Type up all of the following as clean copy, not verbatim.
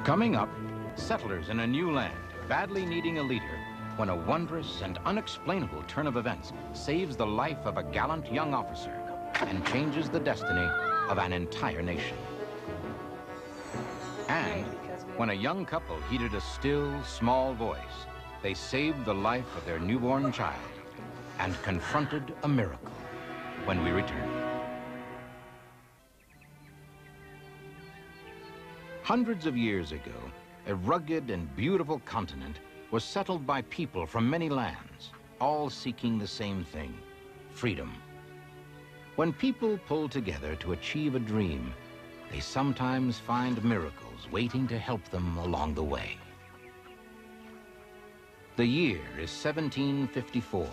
Coming up, settlers in a new land, badly needing a leader, when a wondrous and unexplainable turn of events saves the life of a gallant young officer and changes the destiny of an entire nation. And when a young couple heeded a still, small voice, they saved the life of their newborn child and confronted a miracle when we return. Hundreds of years ago, a rugged and beautiful continent was settled by people from many lands, all seeking the same thing, freedom. When people pull together to achieve a dream, they sometimes find miracles waiting to help them along the way. The year is 1754.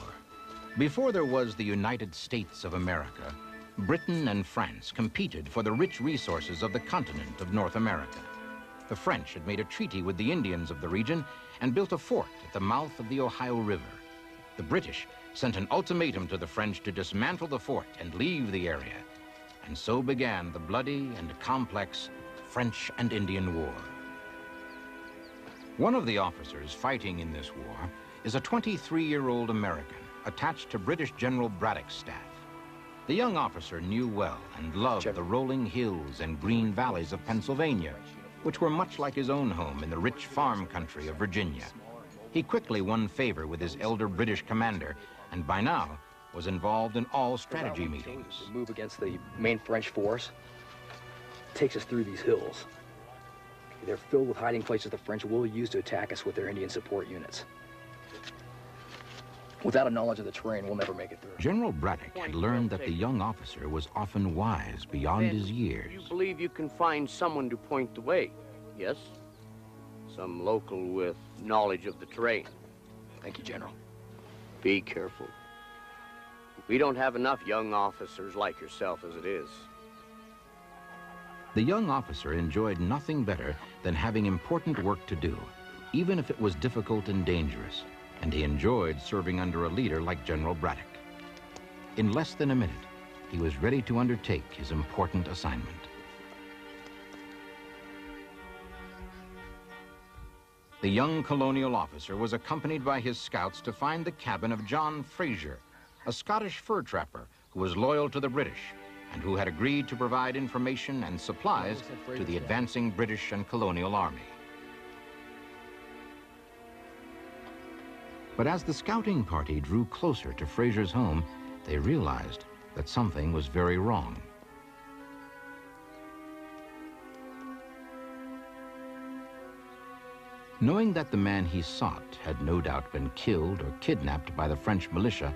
Before there was the United States of America, Britain and France competed for the rich resources of the continent of North America. The French had made a treaty with the Indians of the region and built a fort at the mouth of the Ohio River. The British sent an ultimatum to the French to dismantle the fort and leave the area. And so began the bloody and complex French and Indian War. One of the officers fighting in this war is a 23-year-old American attached to British General Braddock's staff. The young officer knew well and loved the rolling hills and green valleys of Pennsylvania, which were much like his own home in the rich farm country of Virginia. He quickly won favor with his elder British commander, and by now was involved in all strategy meetings. The move against the main French force takes us through these hills. They're filled with hiding places the French will use to attack us with their Indian support units. Without a knowledge of the terrain, we'll never make it through. General Braddock had learned that the young officer was often wise beyond his years. You believe you can find someone to point the way, yes? Some local with knowledge of the terrain. Thank you, General. Be careful. We don't have enough young officers like yourself as it is. The young officer enjoyed nothing better than having important work to do, even if it was difficult and dangerous, and he enjoyed serving under a leader like General Braddock. In less than a minute, he was ready to undertake his important assignment. The young colonial officer was accompanied by his scouts to find the cabin of John Fraser, a Scottish fur trapper who was loyal to the British and who had agreed to provide information and supplies to the advancing British and colonial army. But as the scouting party drew closer to Fraser's home, they realized that something was very wrong. Knowing that the man he sought had no doubt been killed or kidnapped by the French militia,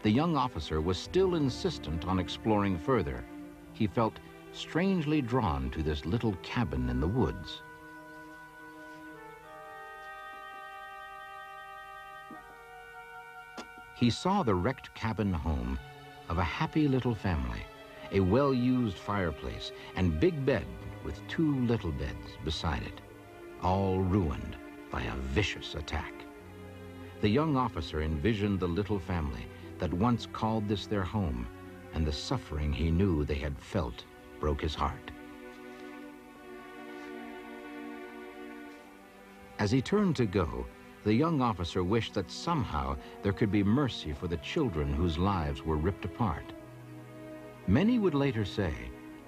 the young officer was still insistent on exploring further. He felt strangely drawn to this little cabin in the woods. He saw the wrecked cabin home of a happy little family, a well-used fireplace and big bed with 2 little beds beside it, all ruined by a vicious attack. The young officer envisioned the little family that once called this their home, and the suffering he knew they had felt broke his heart. As he turned to go, the young officer wished that somehow there could be mercy for the children whose lives were ripped apart. Many would later say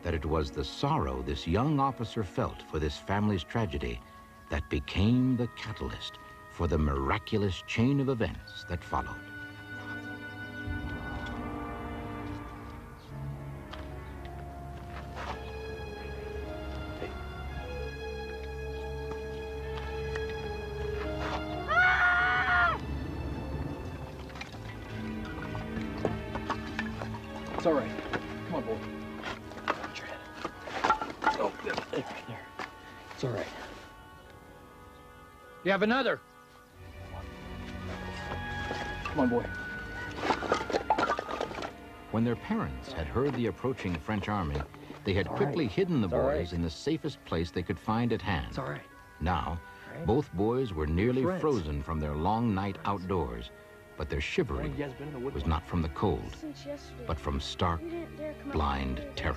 that it was the sorrow this young officer felt for this family's tragedy that became the catalyst for the miraculous chain of events that followed. It's all right. Come on, boy. Put your head. Oh, there. It's all right. You have another. Come on, boy. When their parents had heard the approaching French army, they had quickly hidden the boys in the safest place they could find at hand. It's all right. Now, both boys were nearly frozen from their long night outdoors, but their shivering was not from the cold, but from stark, blind terror.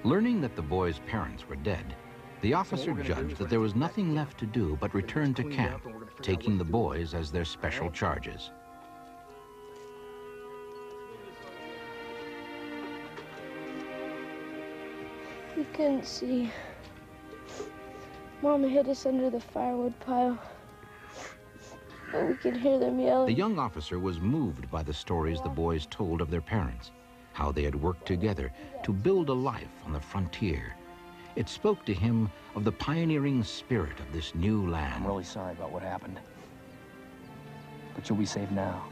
Learning that the boys' parents were dead, The officer judged that there was nothing left to do but return to camp, taking the boys as their special charges. We couldn't see. Mama hid us under the firewood pile. But we could hear them yelling. The young officer was moved by the stories the boys told of their parents, how they had worked together to build a life on the frontier. It spoke to him of the pioneering spirit of this new land. I'm really sorry about what happened. But you'll be safe now.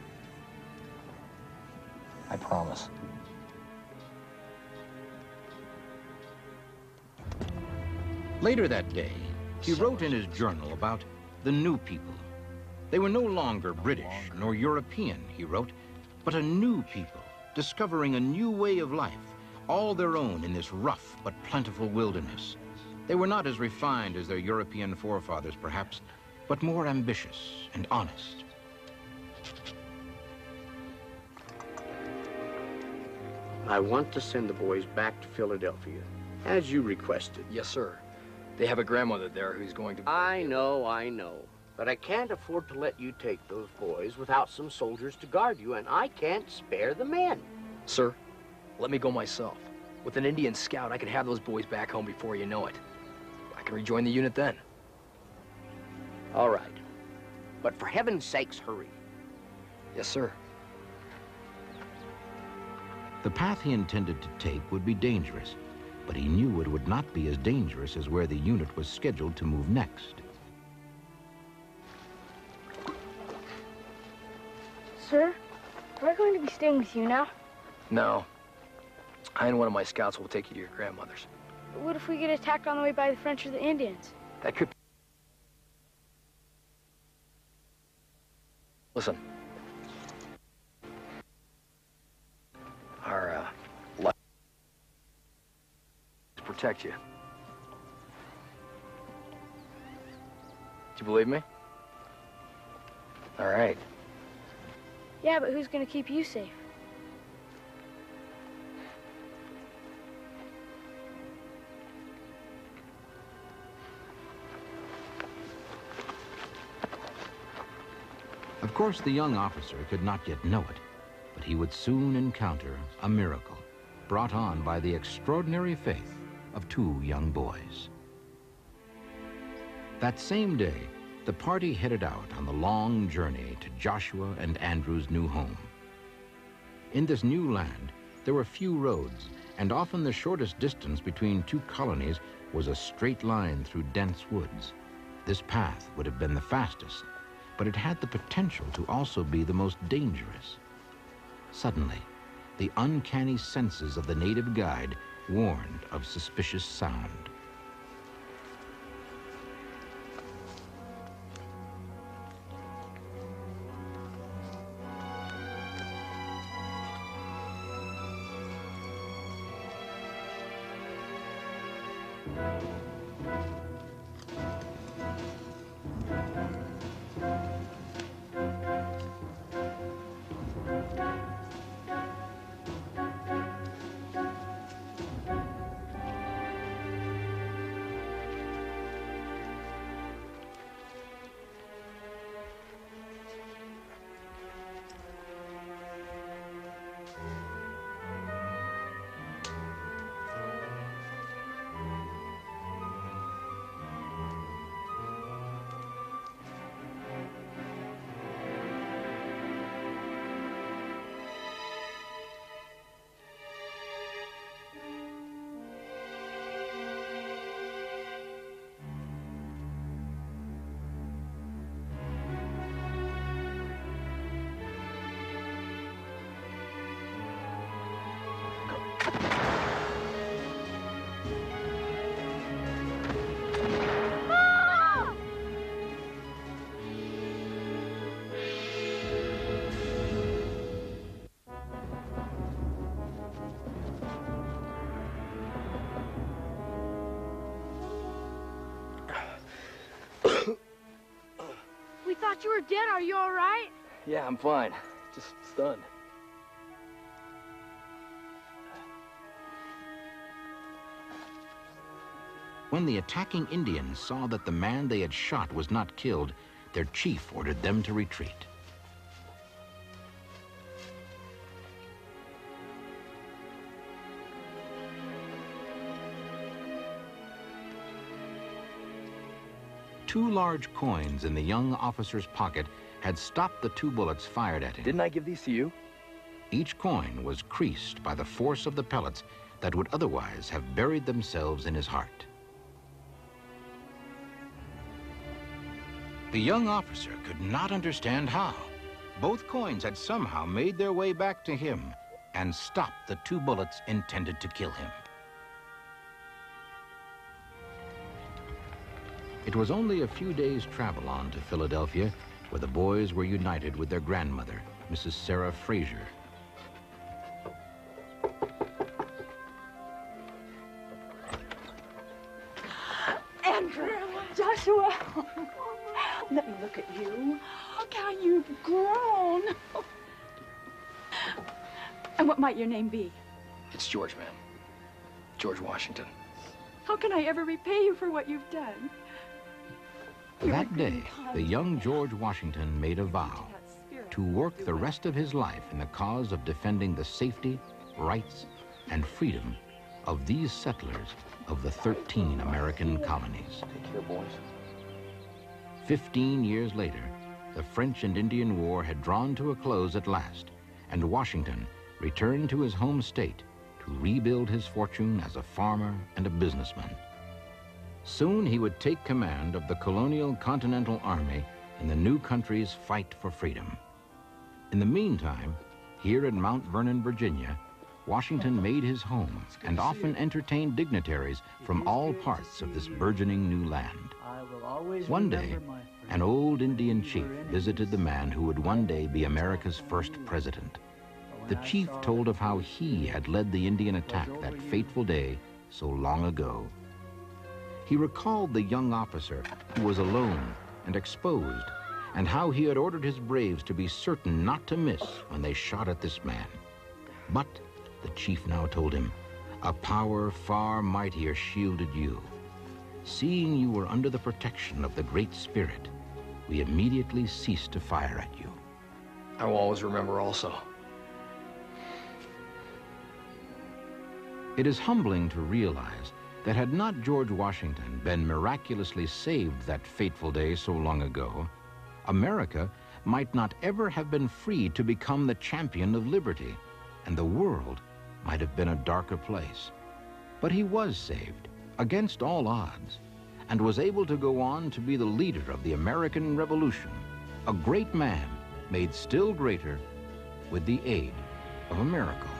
I promise. Later that day, he wrote in his journal about the new people. They were no longer British nor European, he wrote, but a new people, discovering a new way of life, all their own in this rough but plentiful wilderness. They were not as refined as their European forefathers, perhaps, but more ambitious and honest. I want to send the boys back to Philadelphia, as you requested. Yes, sir. They have a grandmother there who's going to... I know. But I can't afford to let you take those boys without some soldiers to guard you, and I can't spare the men. Sir, let me go myself. With an Indian scout, I can have those boys back home before you know it. I can rejoin the unit then. All right. But for heaven's sakes, hurry. Yes, sir. The path he intended to take would be dangerous, but he knew it would not be as dangerous as where the unit was scheduled to move next. Sir, am I going to be staying with you now? No. I and one of my scouts will take you to your grandmother's. What if we get attacked on the way by the French or the Indians? That could... Listen. Our, life to protect you. Do you believe me? All right. Yeah, but who's going to keep you safe? Of course, the young officer could not yet know it, but he would soon encounter a miracle brought on by the extraordinary faith of two young boys. That same day, the party headed out on the long journey to Joshua and Andrew's new home. In this new land, there were few roads, and often the shortest distance between two colonies was a straight line through dense woods. This path would have been the fastest, but it had the potential to also be the most dangerous. Suddenly, the uncanny senses of the native guide warned of suspicious sound. We thought you were dead. Are you all right? Yeah, I'm fine. Just stunned. when the attacking Indians saw that the man they had shot was not killed, their chief ordered them to retreat. Two large coins in the young officer's pocket had stopped the two bullets fired at him. Didn't I give these to you? Each coin was creased by the force of the pellets that would otherwise have buried themselves in his heart. The young officer could not understand how. Both coins had somehow made their way back to him and stopped the two bullets intended to kill him. It was only a few days' travel on to Philadelphia, where the boys were united with their grandmother, Mrs. Sarah Fraser. Andrew, Joshua, let me look at you. Look how you've grown. And what might your name be? It's George, ma'am. George Washington. How can I ever repay you for what you've done? That day, the young George Washington made a vow to work the rest of his life in the cause of defending the safety, rights, and freedom of these settlers of the 13 American colonies. Take care, boys. 15 years later, the French and Indian War had drawn to a close at last, and Washington returned to his home state to rebuild his fortune as a farmer and a businessman. Soon he would take command of the colonial Continental Army in the new country's fight for freedom. In the meantime, here in Mount Vernon, Virginia, Washington made his home and often entertained dignitaries from all parts of this burgeoning new land. One day, an old Indian chief visited the man who would one day be America's first president. The chief told of how he had led the Indian attack that fateful day so long ago. He recalled the young officer who was alone and exposed, and how he had ordered his braves to be certain not to miss when they shot at this man. But, the chief now told him, a power far mightier shielded you. Seeing you were under the protection of the Great Spirit, we immediately ceased to fire at you. I will always remember also. It is humbling to realize that had not George Washington been miraculously saved that fateful day so long ago, America might not ever have been free to become the champion of liberty, and the world might have been a darker place. But he was saved, against all odds, and was able to go on to be the leader of the American Revolution, a great man made still greater with the aid of a miracle.